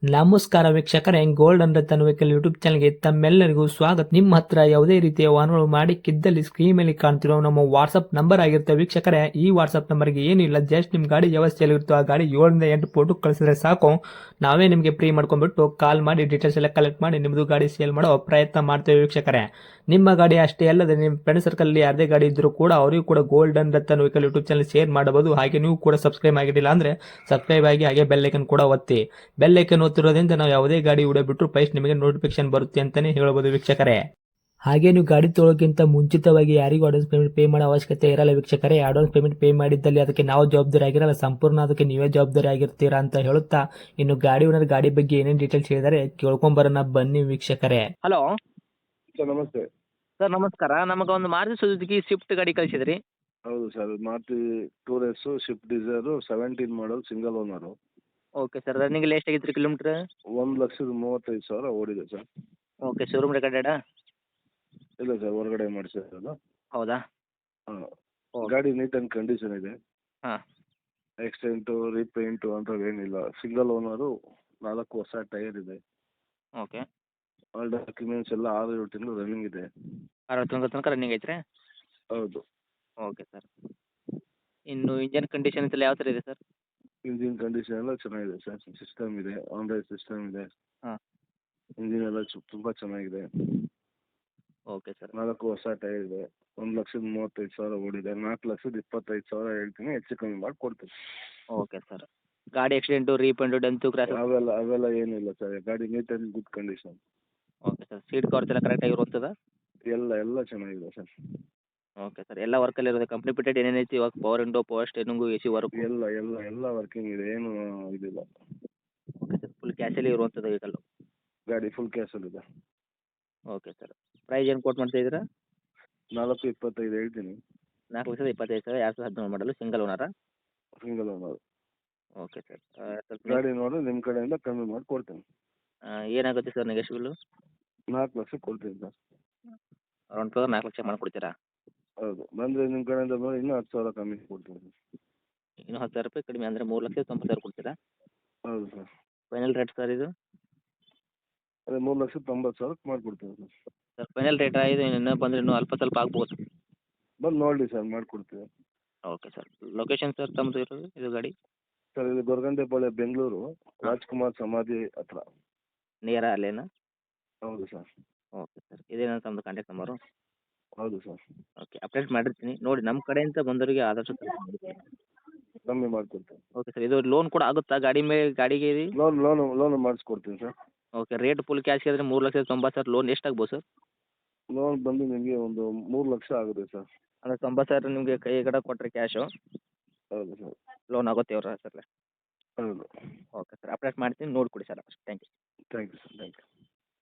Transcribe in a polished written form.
ನಮಸ್ಕಾರ ವೀಕ್ಷಕರೇ, gold and Ratan vehicle YouTube ಚಾನಲ್ಗೆ ತಮ್ಮೆಲ್ಲರಿಗೂ ಸ್ವಾಗತ. ನಿಮ್ಮ ಹತ್ರ ಯಾವುದೇ ರೀತಿಯ ವಾಹನಗಳು ಮಾಡಿಕ್ಕಿದ್ದಲ್ಲಿ ಸ್ಕ್ರೀನ್ ಮೇಲೆ ಕಾಣ್ತಿರೋ ನಮ್ಮ ವಾಟ್ಸ್ಆಪ್ ನಂಬರ್ ಆಗಿರುತ್ತೆ ವೀಕ್ಷಕರೇ. ಈ ವಾಟ್ಸ್ಆಪ್ ನಂಬರ್ಗೆ ಏನಿಲ್ಲ, ಜಸ್ಟ್ ನಿಮ್ಮ ಗಾಡಿ ವ್ಯವಸ್ಥೆಯಲ್ಲಿರುತ್ತೋ ಆ ಗಾಡಿ 7 ರಿಂದ 8 ಫೋಟೋ ಕಳಿಸಿದ್ರೆ ಸಾಕು. ನಾವೇ ನಿಮಗೆ ಫ್ರೀ ಮಾಡ್ಕೊಂಡ್ಬಿಟ್ಟು ಕಾಲ್ ಮಾಡಿ ಡೀಟೇಲ್ಸ್ ಎಲ್ಲ ಕಲೆಕ್ಟ್ ಮಾಡಿ ನಿಮ್ಮದು ಗಾಡಿ ಸೇಲ್ ಮಾಡೋ ಪ್ರಯತ್ನ ಮಾಡ್ತೇವೆ ವೀಕ್ಷಕರೇ. ನಿಮ್ಮ ಗಾಡಿ ಅಷ್ಟೇ ಅಲ್ಲದೆ ನಿಮ್ಮ ಫ್ರೆಂಡ್ ಸರ್ಕಲ್ ಯಾರದೇ ಗಾಡಿ ಇದ್ರೂ ಕೂಡ ಅವರಿಗೂ ಕೂಡ gold and Ratan vehicle YouTube channel share ಮಾಡಬಹುದು. ಹಾಗೆ ನೀವು ಕೂಡ ಸಬ್ಸ್ಕ್ರೈಬ್ ಆಗಿಲ್ಲ ಅಂದ್ರೆ ಸಬ್ಸ್ಕ್ರೈಬ್ ಆಗಿ ಹಾಗೆ ಬೆಲ್ ಐಕನ್ ಕೂಡ ಒತ್ತಿ. ಬೆಲ್ ಐಕನ್ ಒತ್ತಿರೋದ್ರಿಂದ ನಾವು ಯಾವುದೇ ಗಾಡಿ ಬಿಟ್ಟರು ಫಸ್ಟ್ ನಿಮಗೆ ನೋಟಿಫಿಕೇಶನ್ ಬರುತ್ತೆ ಅಂತಾನೆ ಹೇಳಬಹುದು ವೀಕ್ಷಕರೇ. ಹಾಗೆ ನೀವು ಗಾಡಿ ತೊಳೋಕ್ಕಿಂತ ಮುಂಚಿತವಾಗಿ ಯಾರಿಗೂ ಅಡ್ವಾನ್ಸ್ ಪೇಮೆಂಟ್ ಪೇ ಮಾಡೋ ಅವಶ್ಯಕತೆ ಇರಲ್ಲ ವೀಕ್ಷಕರೇ. ಅಡ್ವಾನ್ಸ್ ಪೇಮೆಂಟ್ ಪೇ ಮಾಡಿದ್ದಲ್ಲಿ ಅದಕ್ಕೆ ನಾವು ಜವಾಬ್ದಾರಿ ಆಗಿರಲ್ಲ, ಸಂಪೂರ್ಣ ಅದಕ್ಕೆ ನೀವೇ ಜವಾಬ್ದಾರಿ ಆಗಿರ್ತೀರಾ ಅಂತ ಹೇಳುತ್ತಾ, ಇನ್ನು ಗಾಡಿ ಓನರ್ ಗಾಡಿ ಬಗ್ಗೆ ಏನೇನು ಡೀಟೇಲ್ಸ್ ಹೇಳಿದರೆ ಕೇಳ್ಕೊಂಬರೋಣ ಬನ್ನಿ ವೀಕ್ಷಕರೇ. ಹಲೋ ಸರ್ ನಮಸ್ತೆ. ಸರ್ ನಮಸ್ಕಾರ. ನಮಗೆ ಒಂದು ಮಾರುತಿ ಸುಜುಕಿ ಸ್ವಿಫ್ಟ್ ಗಾಡಿ ಕಳಿಸಿದ್ರಿ. ಹೌದು sir, Maruti Tour S Swift Dzire 17 model single owner. Okay sir. Running ಎಷ್ಟು ಆಗಿತ್ತು ಕಿಲೋಮೀಟ್ರ್? 1,35,000 ಓಡಿದೆ ಸರ್. ಓಕೆ. ಶೋರೂಮ್ ರೆಕಾರ್ಡೆಡಾ? ಇಲ್ಲ ಸರ್, ಹೊರಗಡೆ ಮಾಡಿಸಿರೋದು. ಹೌದಾ? ಹಾಂ. ಓಕೆ. ಗಾಡಿ ನೀಟ್ ಆ್ಯಂಡ್ ಕಂಡೀಷನ್ ಇದೆ. ಹಾಂ. ಎಕ್ಸ್ಟೆಂಟು ರೀಪೇಂಟು ಅಂಥದ್ದೇನಿಲ್ಲ. ಸಿಂಗಲ್ ಓನರು, 4 ಹೊಸ ಟೈರ್ ಇದೆ. ಓಕೆ. ಆಲ್ ಡಾಕ್ಯುಮೆಂಟ್ಸ್ ಎಲ್ಲ 6-7 ತಿಂಗಳು ರನ್ನಿಂಗ್ ಇದೆ. 60 ತನಕ ರನ್ನಿಂಗ್ ಐತ್ರಿ? ಹೌದು. Okay sir. ಇನ್ನು ಇಂಜನ್ ಕಂಡೀಷನ್ ಎಲ್ಲ ಯಾವ ಥರ ಇದೆ ಸರ್? ಇಂಜಿನ್ ಕಂಡೀಷನ್ ಎಲ್ಲ ಚೆನ್ನಾಗಿದೆ ಸರ್. ಸಿಸ್ಟಮ್ ಇದೆ, ಆಂಡ್ರಾಯ್ಡ್ ಸಿಸ್ಟಮ್ ಇದೆ. ಹಾಂ. ಇಂಜಿನ್ ಎಲ್ಲ ತುಂಬ ಚೆನ್ನಾಗಿದೆ. Okay sir. 4 ಹೊಸ ಟೈರ್ ಇದೆ. 1,35,000 ಓಡಿದೆ. 4,25,000 ಹೇಳ್ತೀನಿ, ಹೆಚ್ಚು ಕಮ್ಮಿ ಮಾಡಿ ಕೊಡ್ತೀನಿ. Okay sir. ಗಾಡಿ ಆಕ್ಸಿಡೆಂಟು, ರೀಪೇಂಟು, ಡೆಂತು, ಕ್ರಾಸ್? ಅವೆಲ್ಲ ಏನಿಲ್ಲ ಸರ್. ಗಾಡಿ neat and good condition. Okay sir. Seat covers ಎಲ್ಲ ಕರೆಕ್ಟಾಗಿ ಇರುತ್ತದ? ಎಲ್ಲ ಚೆನ್ನಾಗಿದೆ ಸರ್. Okay sir. ಎಲ್ಲ ವರ್ಕಲ್ಲಿ ಇರೋದು ಕಂಪ್ನಿ ಫಿಟೆಡ್ ಏನೇನೈತಿ ಇವಾಗ? Power window, power steering, A C work? ಎಲ್ಲ ವರ್ಕಿಂಗ್ ಇದೆ, ಏನು ಇದಿಲ್ಲ. Okay sir. ಫುಲ್ ಕ್ಯಾಶಲ್ಲಿ ಇರುವಂಥದ್ದು ವೆಹಿಕಲ್ಲು? ಗಾಡಿ ಫುಲ್ ಕ್ಯಾಶಲ್ಲಿದೆ. Okay sir. ಪ್ರೈಸ್ ಏನು ಕೋಟ್ ಮಾಡ್ತಾ ಇದ್ದೀರಾ? 4,25,000 ಹೇಳ್ತೀನಿ. 4,25,000, 2017 ಮಾಡಲು, ಸಿಂಗಲ್ ಓನರಾ? Single owner. Okay sir. ಗಾಡಿ ನೋಡಿ ನಿಮ್ಮ ಕಡೆಯಿಂದ ಕಮ್ಮಿ ಮಾಡಿ ಕೊಡ್ತೀನಿ. ಏನಾಗುತ್ತೆ ಸರ್ ನೆಗೋಷಿಯಬಲು? 4 ಲಕ್ಷ ಕೊಡ್ತೀನಿ ಸರ್. ಅರೌಂಡ್ 4 ಲಕ್ಷ ಮಾಡಿಕೊಡ್ತೀರಾ? ಹೌದು. ಬಂದರೆ ನಿಮ್ಮ ಕಡೆಯಿಂದ ನೋಡಿ ಇನ್ನೂ 10,000 ಕಮ್ಮಿ ಕೊಡ್ತೀನಿ. ಇನ್ನೂ 10,000 ರೂಪಾಯಿ ಕಡಿಮೆ ಅಂದರೆ 3,90,000 ಕೊಡ್ತೀರಾ? ಹೌದು ಸರ್. ಫೈನಲ್ ರೇಟ್ ಸರ್ ಇದು? ಅದೇ 3,90,000 ಮಾಡಿಕೊಡ್ತೀನಿ ಸರ್. ಸರ್ ಫೈನಲ್ ರೇಟಾ ಇದು? ಇನ್ನೂ ಬಂದರೆ ಇನ್ನೂ ಅಲ್ಪ ಸ್ವಲ್ಪ ಆಗ್ಬೋದು. ಬಂದು ನೋಡಿ ಸರ್, ಮಾಡಿಕೊಡ್ತೀವಿ. Okay sir. ಲೊಕೇಶನ್ ಸರ್ ತಮ್ಮದು ಇರೋದು ಇದು ಗಾಡಿ? ಸರ್ ಇದು ಗೊರಗುಂಟೆಪಾಳ್ಯ, ಬೆಂಗಳೂರು, ರಾಜ್ಕುಮಾರ್ ಸಮಾಧಿ ಹತ್ರ. ನಿಯರ ಅಲ್ಲೇನಾ? ಹೌದು ಸರ್. Okay sir. ಇದೇನಾ ತಮ್ಮದು ಕಾಂಟ್ಯಾಕ್ಟ್ ನಂಬರು? ಹೌದು ಸರ್. ಓಕೆ. ಅಪ್ಡೇಟ್ ಮಾಡಿರ್ತೀನಿ ನೋಡಿ. ನಮ್ಮ ಕಡೆಯಿಂದ ಬಂದವರಿಗೆ ಆದಷ್ಟು ಕಮ್ಮಿ ಮಾಡಿಕೊಡ್ತೀನಿ. Okay sir. ಇದು ಲೋನ್ ಕೂಡ ಆಗುತ್ತಾ ಗಾಡಿ ಮೇಲೆ, ಗಾಡಿಗೆ ಇದು? ಲೋನ್ ಮಾಡಿಸ್ಕೊಡ್ತೀನಿ sir. Okay. Rate full cash ಆದರೆ 3,90,000. ಲೋನ್ ಎಷ್ಟಾಗ್ಬೋದು ಸರ್? ಲೋನ್ ಬಂದು ನಿಮಗೆ ಒಂದು 3 ಲಕ್ಷ ಆಗುತ್ತೆ ಸರ್. ಅಂದರೆ 90,000 ನಿಮಗೆ ಕೈ ಕಡೆ ಕೊಟ್ಟರೆ ಕ್ಯಾಶು, ಹೌದು ಸರ್. ಲೋನ್ ಆಗುತ್ತೆ ಅವ್ರ ಹೆಸರಲ್ಲೇ? ಹೌದು. Okay sir. ಅಪ್ಡೇಟ್ ಮಾಡ್ತೀನಿ, ನೋಡಿ ಕೊಡಿ ಸರ್. ಅಷ್ಟೇ. Thank you. Thank you sir.